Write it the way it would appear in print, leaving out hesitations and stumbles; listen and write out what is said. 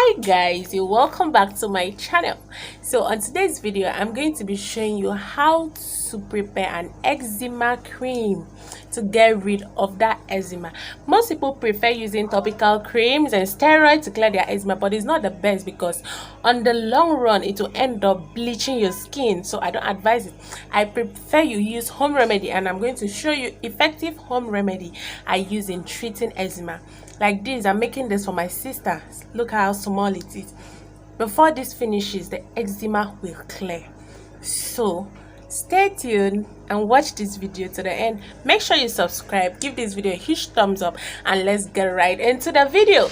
Hi guys, you're welcome back to my channel. So on today's video I'm going to be showing you how to prepare an eczema cream to get rid of that eczema. Most people prefer using topical creams and steroids to clear their eczema, but it's not the best because on the long run it will end up bleaching your skin, so I don't advise it. I prefer you use home remedy, and I'm going to show you effective home remedy I use in treating eczema. Like this, I'm making this for my sister. Look how small it is. Before this finishes, the eczema will clear. So stay tuned and watch this video to the end. Make sure you subscribe, give this video a huge thumbs up, and let's get right into the video.